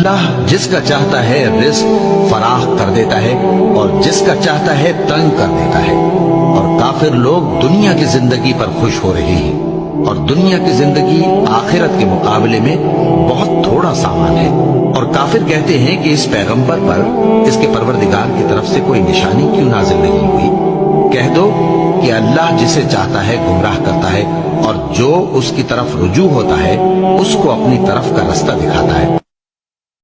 अल्लाह जिसका चाहता है रिज़्क़ फराह कर देता है और जिसका चाहता है तंग कर देता है। और काफिर लोग दुनिया की जिंदगी पर खुश हो रहे हैं और दुनिया की जिंदगी आखिरत के मुकाबले में बहुत थोड़ा सामान है। और काफिर कहते हैं कि इस पैगंबर पर इसके परवरदिगार की तरफ से कोई निशानी क्यों नाजिल नहीं हुई। कह दो कि अल्लाह जिसे चाहता है गुमराह करता है और जो उसकी तरफ रुजू होता है उसको अपनी तरफ का रास्ता दिखाता है।